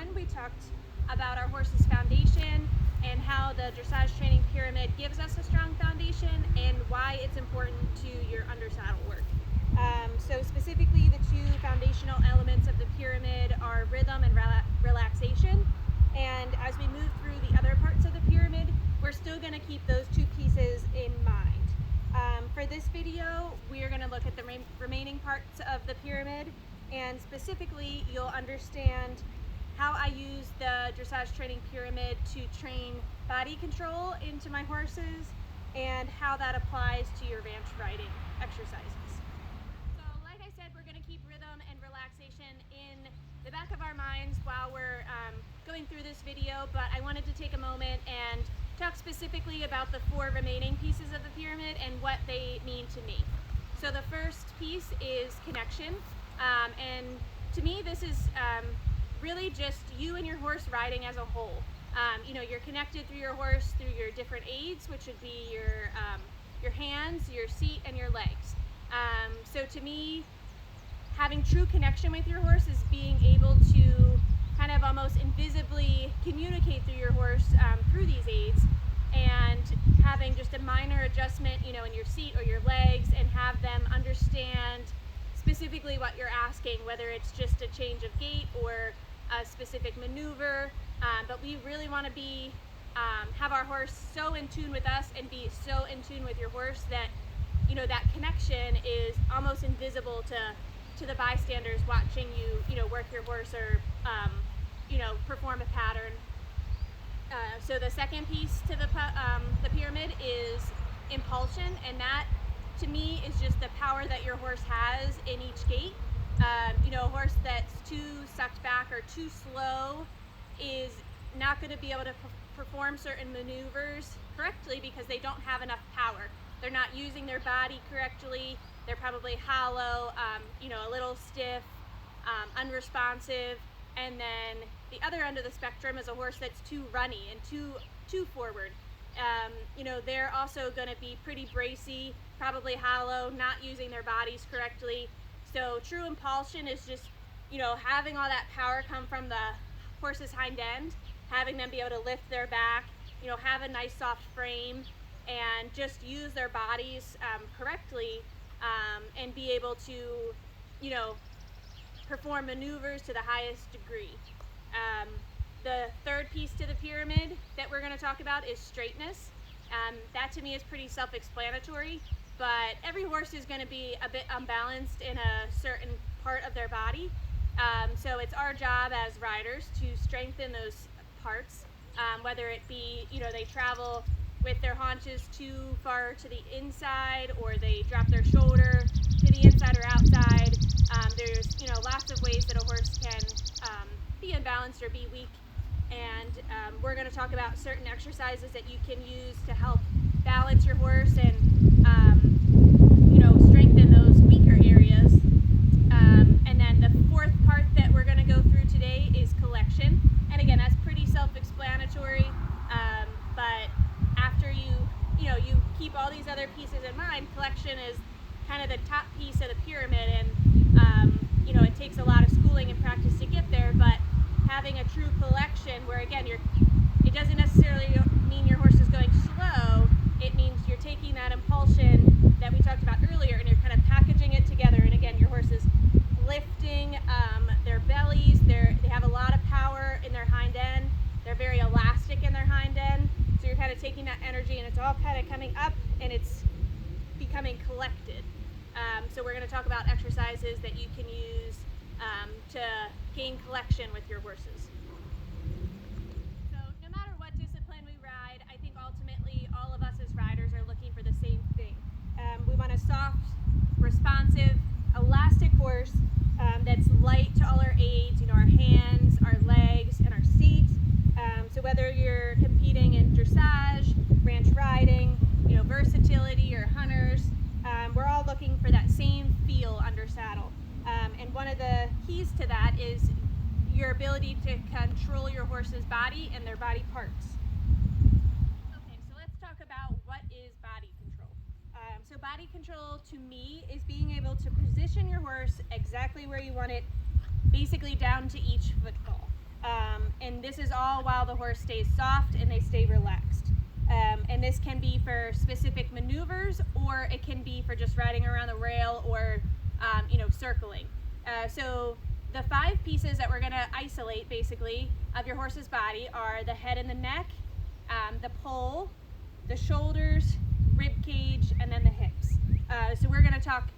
one, we talked about our horse's foundation and how the dressage training pyramid gives us a strong foundation and why it's important to your undersaddle work. So specifically, the two foundational elements of the pyramid are rhythm and relaxation. And as we move through the other parts of the pyramid, we're still going to keep those two pieces in mind. For this video, we are going to look at the remaining parts of the pyramid, and specifically, you'll understand how I use the dressage training pyramid to train body control into my horses and how that applies to your ranch riding exercises. So like I said, we're going to keep rhythm and relaxation in the back of our minds while we're going through this video, but I wanted to take a moment and talk specifically about the four remaining pieces of the pyramid and what they mean to me. So the first piece is connection, and to me this is really just you and your horse riding as a whole. You're connected through your horse through your different aids, which would be your hands, your seat, and your legs. So to me, having true connection with your horse is being able to kind of almost invisibly communicate through your horse through these aids, and having just a minor adjustment, in your seat or your legs, and have them understand specifically what you're asking, whether it's just a change of gait or a specific maneuver. But we really want to be have our horse so in tune with us and be so in tune with your horse that that connection is almost invisible to the bystanders watching you work your horse or perform a pattern. So the second piece to the pyramid is impulsion, and that to me is just the power that your horse has in each gait. A horse that's too sucked back or too slow is not going to be able to perform certain maneuvers correctly because they don't have enough power. They're not using their body correctly. They're probably hollow, a little stiff, unresponsive. And then the other end of the spectrum is a horse that's too runny and too forward. They're also going to be pretty bracy, probably hollow, not using their bodies correctly. So true impulsion is just, having all that power come from the horse's hind end, having them be able to lift their back, have a nice soft frame, and just use their bodies correctly, and be able to, perform maneuvers to the highest degree. The third piece to the pyramid that we're going to talk about is straightness. That to me is pretty self-explanatory, but every horse is going to be a bit unbalanced in a certain part of their body. So it's our job as riders to strengthen those parts, whether it be, they travel with their haunches too far to the inside, or they drop their shoulder to the inside or outside. There's, lots of ways that a horse can be unbalanced or be weak. And we're going to talk about certain exercises that you can use to help balance your horse and, strengthen those weaker areas. And then the fourth part that we're going to go through today is collection. And again, that's pretty self-explanatory, but after you keep all these other pieces in mind, collection is kind of the top piece of the pyramid, and it takes a lot of schooling and practice to get there, but having a true collection where, again, it doesn't necessarily mean your horse is going slow. It means you're taking that impulsion that we talked about earlier and you're kind of packaging it together, and again, your horse is lifting their bellies. They have a lot of power in their hind end. They're very elastic in their hind end, so you're kind of taking that energy and it's all kind of coming up and it's becoming collected. So we're going to talk about exercises that you can use to gain collection with your horses. So no matter what discipline we ride, I think ultimately all of us as riders are looking for the same thing. We want a soft, responsive, elastic horse that's light to all our aids, our hands, our legs, and our seat. So whether you're competing in dressage, ranch riding, versatility, or hunters, we're all looking for that same feel under saddle. And one of the keys to that is your ability to control your horse's body and their body parts. Okay, so let's talk about what is body control. So body control to me is being able to position your horse exactly where you want it, basically down to each footfall. this is all while the horse stays soft and they stay relaxed. And this can be for specific maneuvers, or it can be for just riding around the rail, or circling. So the 5 pieces that we're going to isolate basically of your horse's body are the head and the neck, the poll, the shoulders, rib cage, and then the hips. So we're going to talk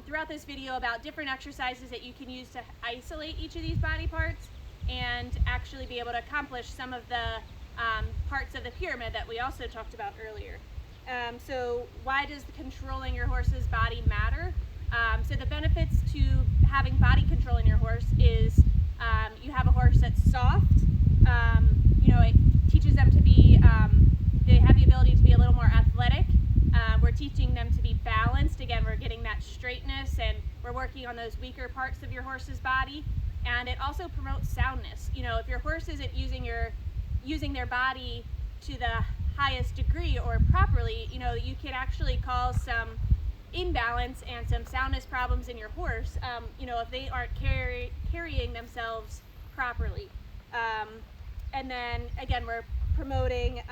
throughout this video about different exercises that you can use to isolate each of these body parts and actually be able to accomplish some of the parts of the pyramid that we also talked about earlier. So why does controlling your horse's body matter? So the benefits to having body control in your horse is you have a horse that's soft. It teaches them to be, they have the ability to be a little more athletic. We're teaching them to be balanced. Again, we're getting that straightness, and we're working on those weaker parts of your horse's body. And it also promotes soundness. If your horse isn't using their body to the highest degree or properly, you can actually cause some imbalance and some soundness problems in your horse, if they aren't carrying themselves properly. And then again, we're promoting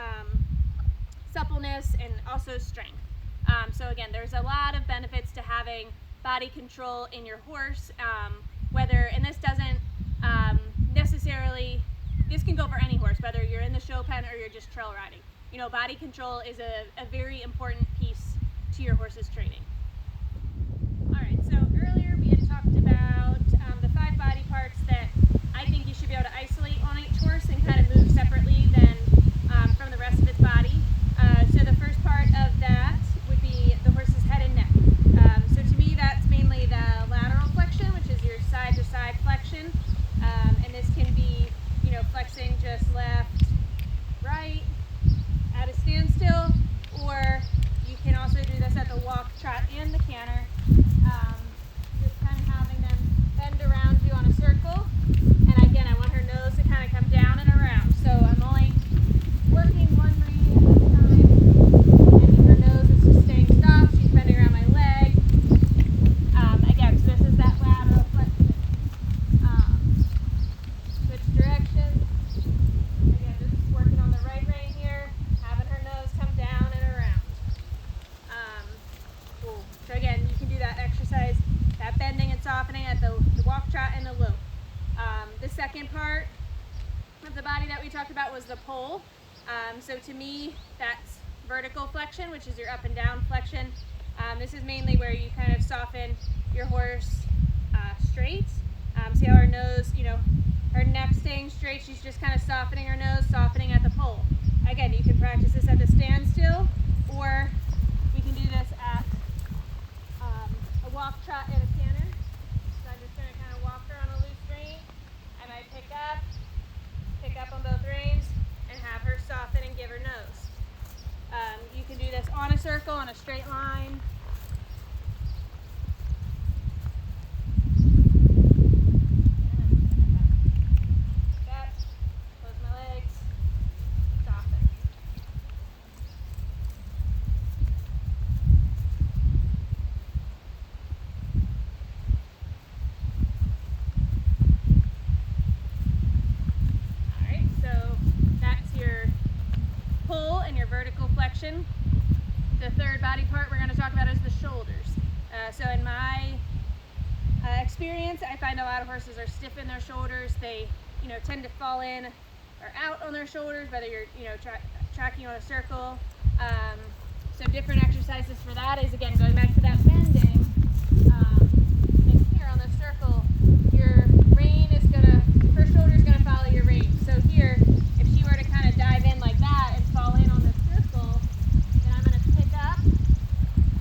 suppleness and also strength. So again, there's a lot of benefits to having body control in your horse, and this doesn't necessarily, this can go for any horse, whether you're in the show pen or you're just trail riding. Body control is a very important piece to your horse's training. All right, so earlier we had talked about the 5 body parts that I think you should be able to isolate on each horse and kind of move separately than from the rest of its body. So the first part of that would be the horse's head and neck. So to me, that's mainly the lateral flexion, which is your side-to-side flexion. And this can be, flexing just left, right, at a standstill, or you can also do this at the walk, trot, and the canter. Just kind of having them bend around you on a circle. And again, I want her nose to kind of come down and around. So I'm only working one rein at a time. And her nose is just staying stopped. She's bending around my leg. Again, so this is that lateral flexion. Switch directions. Again, just working on the right rein here, having her nose come down and around. Cool. So again, you can do that exercise, that bending and softening at the walk, trot, and the lope. The second part of the body that we talked about was the poll. So to me, that's vertical flexion, which is your up and down flexion. This is mainly where you kind of soften your horse straight. See how her nose, her neck staying straight, she's just kind of softening her nose, softening at the poll. Again, you can practice this at the standstill, or we can do this at a walk, trot, and a canter. So I'm just going to kind of walk her on a loose rein. I might pick up on both reins, and have her soften and give her nose. You can do this on a circle, on a straight line. Close my legs, soften. Vertical flexion. The third body part we're going to talk about is the shoulders. So in my experience, I find a lot of horses are stiff in their shoulders. They, tend to fall in or out on their shoulders, whether you're, tracking on a circle. So different exercises for that is, again, going back to that bending. And here on the circle, your rein is her shoulder is going to follow your rein. So here, if she were to kind of dive in like that and fall in on the circle, then I'm going to pick up,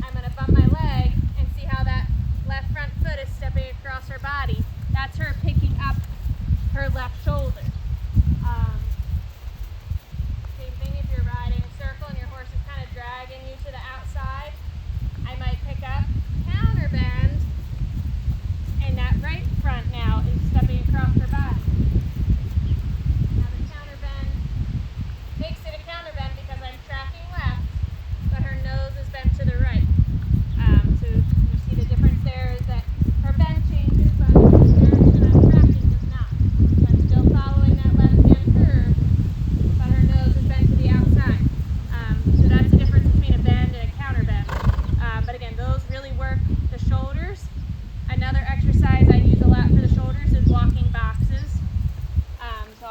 I'm going to bump my leg, and see how that left front foot is stepping across her body. That's her picking up her left shoulder. Same thing if you're riding a circle and your horse is kind of dragging you to the outside. I might pick up, counterbend, and that right front now is stepping across her body. Now the counterbend makes it a counterbend because I'm tracking left, but her nose is bent to the right. So you see the difference there is that her bend changes, but the direction I'm tracking does not. So I'm still following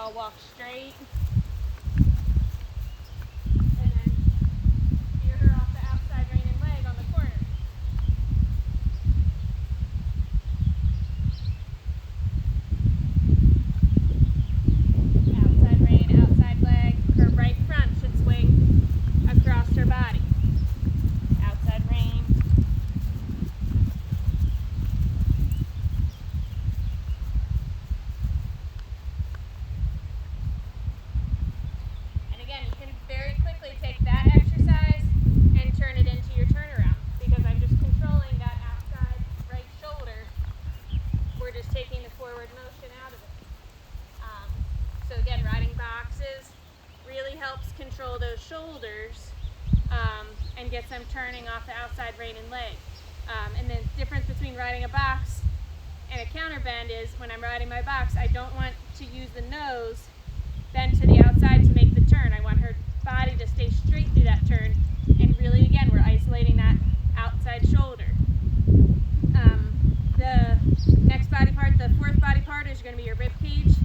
I'll walk straight. And then steer her off the outside rein and leg on the corner. Outside rein, outside leg. Her right front should swing across her body. Outside rein. And again, you can very quickly take that exercise and turn it into your turnaround because I'm just controlling that outside right shoulder. We're just taking the forward motion out of it. So again, riding boxes really helps control those shoulders and gets them turning off the outside rein and leg. And the difference between riding a box and a counterbend is when I'm riding my box, I don't want to use the nose bend to the outside to make the turn. I want her body to stay straight through that turn. And really, again, we're isolating that outside shoulder. The next body part, the fourth body part, is going to be your rib cage.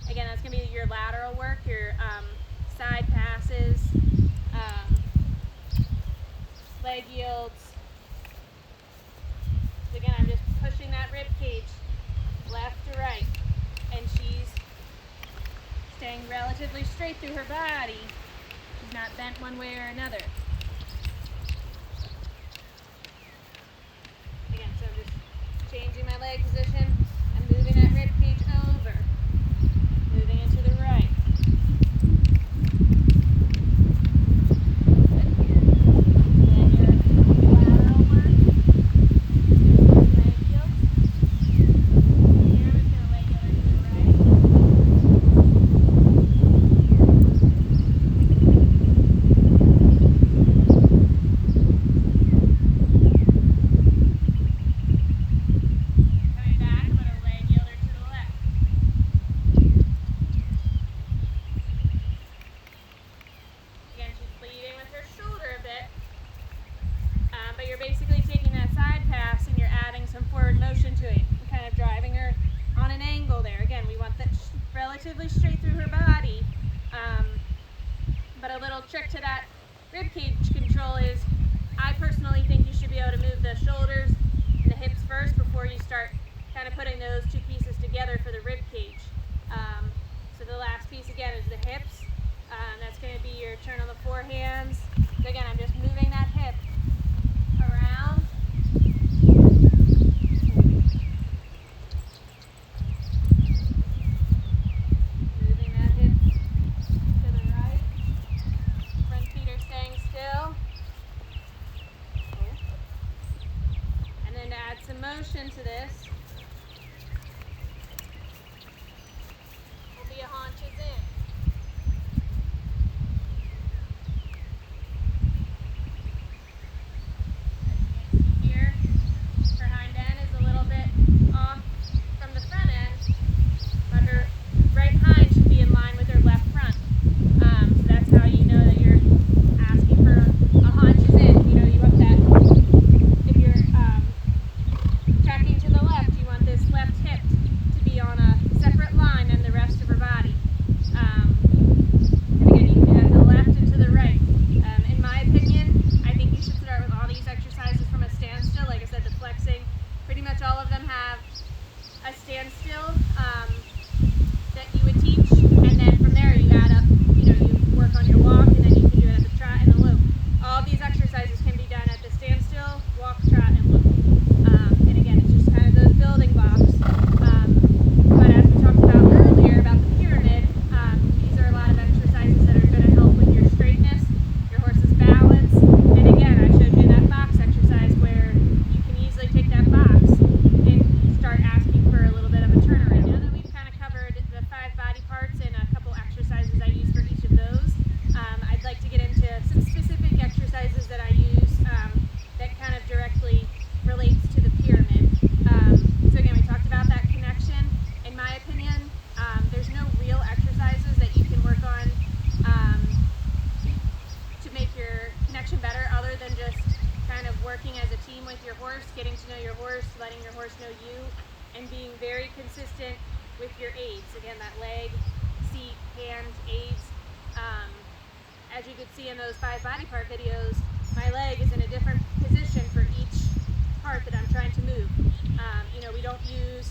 Again, that's going to be your lateral work, your side passes, leg yields. So again, I'm just pushing that rib cage left to right, and she's staying relatively straight through her body. She's not bent one way or another. Again, so I'm just changing my leg position and moving that rib cage over. Moving into the right. And then your lateral work. Leg yields. Here we're going to leg yield her to the right. Coming back, I'm going to leg yield her to the left. Again, she's leading with her shoulder a bit, but you're basically taking that side pass and you're adding some forward motion to it, and kind of driving her on an angle there. Again, we want that relatively straight through her body, but a little trick to that rib cage control is I personally think you should be able to move the shoulders and the hips first before you start kind of putting those two pieces together for the rib cage. So the last piece again is the hips. That's going to be your turn on the forehands. So again, I'm just moving that hip around. Moving that hip to the right. Front feet are staying still. And then to add some motion to this, will be a haunches in. band aids. As you could see in those 5 body part videos, my leg is in a different position for each part that I'm trying to move. We don't use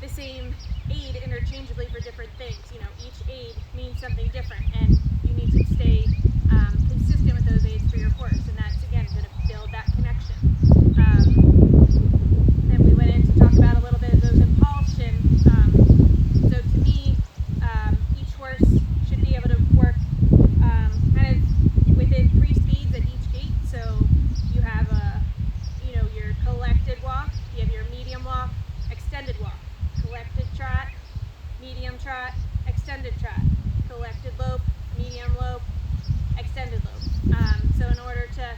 the same aid interchangeably for different things. Each aid means something different, and you need to stay consistent with those aids for your horse, and that's, again, going to build that connection. Then we went in to talk about a little bit of those impulsion. So to me, each horse should be able to work kind of within 3 speeds at each gait. So you have your collected walk, you have your medium walk, extended walk, collected trot, medium trot, extended trot, collected lope, medium lope, extended lope. So in order to,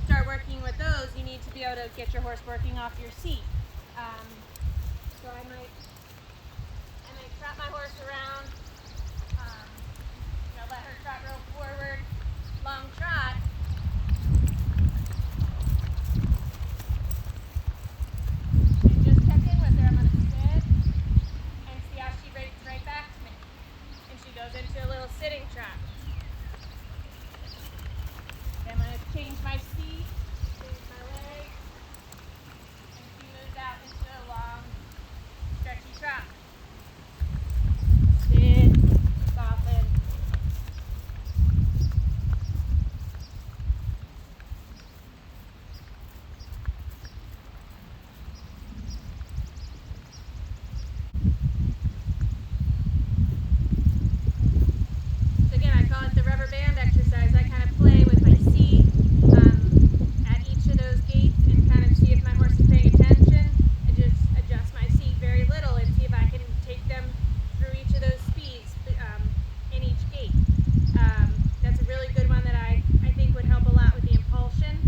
start working with those, you need to be able to get your horse working off your seat. So I might trot my horse around, let her trot real forward, long trot. And just check in with her. I'm going to sit and see how she rates right back to me. And she goes into a little sitting trot. Then I'm going to change my seat, change my leg, and she moves out into a long, stretchy trot. Sit, soften. So again, I call it the rubber band exercise. I kind of play with my seat at each of those gaits and kind of see if my horse is paying attention, and just adjust my seat very little and see if I can take them through each of those speeds in each gait. That's a really good one that I think would help a lot with the impulsion.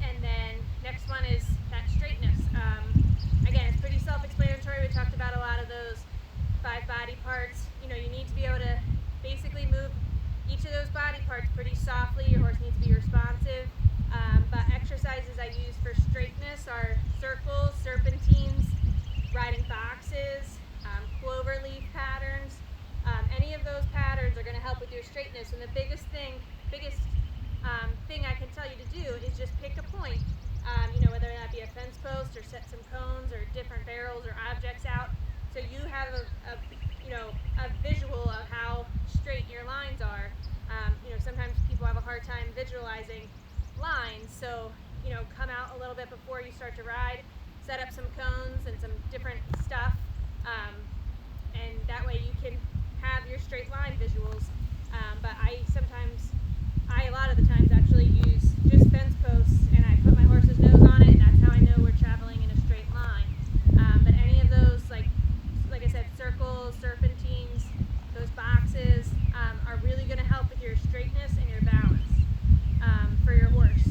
And then next one is that straightness. Again, it's pretty self-explanatory. We talked about a lot of those 5 body parts. You need to be able to basically move each of those body parts pretty softly. Your horse needs to be responsive. But exercises I use for straightness are circles, serpentines, riding boxes, clover leaf patterns. Any of those patterns are going to help with your straightness. And the biggest thing I can tell you to do is just pick a point. Whether that be a fence post or set some cones or different barrels or objects out, so you have a visual of how straight your lines are. Sometimes people have a hard time visualizing lines, so come out a little bit before you start to ride, set up some cones and some different stuff, and that way you can have your straight line visuals. But a lot of the times actually use just fence posts, and I put my horse's nose on it, and that's how I know we're traveling in a straight line. But any of those, like I said, circles, serpentines, those boxes are really going to help with your straightness and your balance for your horse.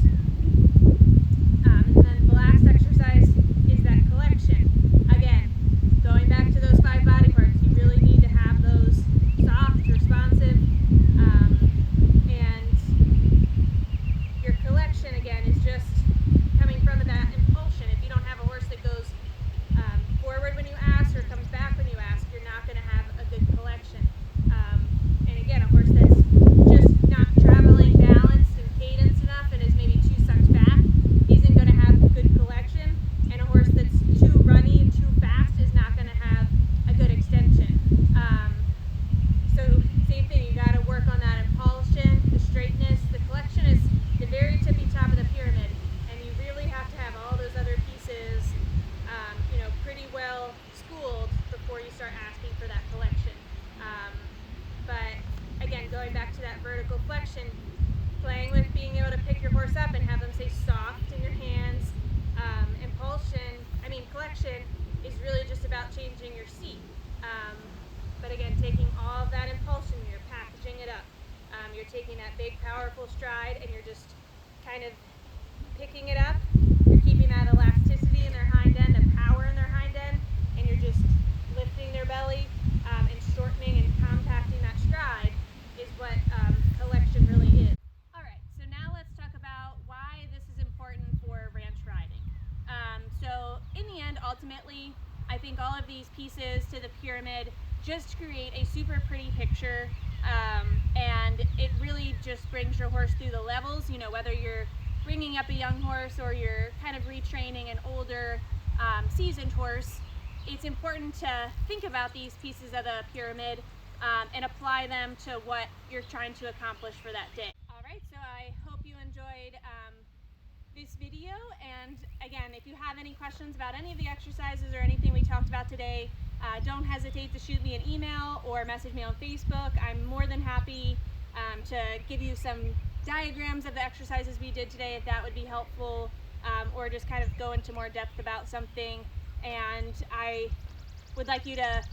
And then the last exercise is that collection. Again, going back to those 5 body parts, you really need to have those soft, responsive, and your collection, again, is just coming from that impulsion. If you don't have a horse that goes forward when you ask or comes back when you ask, you're not going to have a good collection. And again, a horse that's just not traveling balanced and cadenced enough and is maybe too sucked back isn't going to have good collection. And a horse that's too runny and too fast is not going to have a good extension. So same thing, you got to work on that impulsion, the straightness. The collection is the very tippy top of the pyramid, and you really have to have all those other pieces pretty well schooled before you start asking for that collection. But again, going back to that vertical flexion, playing with being able to pick your horse up and have them say soft in your hands. Collection is really just about changing your seat. But again, taking all of that impulsion, you're packaging it up. You're taking that big, powerful stride, and you're just kind of picking it up. You're keeping that elasticity in their hind end, and power in their hind end, and you're just lifting their belly and shortening and compacting that stride is what collection really is. All right, so now let's talk about why this is important for ranch riding. So in the end, ultimately, I think all of these pieces to the pyramid just to create a super pretty picture, and it really just brings your horse through the levels, you know, whether you're bringing up a young horse or you're kind of retraining an older seasoned horse. It's important to think about these pieces of the pyramid and apply them to what you're trying to accomplish for that day. All right, so I hope you enjoyed this video, and again, if you have any questions about any of the exercises or anything we talked about today, don't hesitate to shoot me an email or message me on Facebook. I'm more than happy to give you some diagrams of the exercises we did today if that would be helpful, or just kind of go into more depth about something. And I would like you to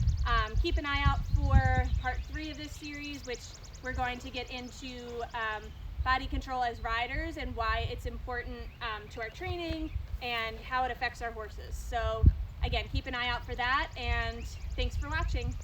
keep an eye out for part 3 of this series, which we're going to get into body control as riders and why it's important to our training and how it affects our horses. So again, keep an eye out for that, and thanks for watching.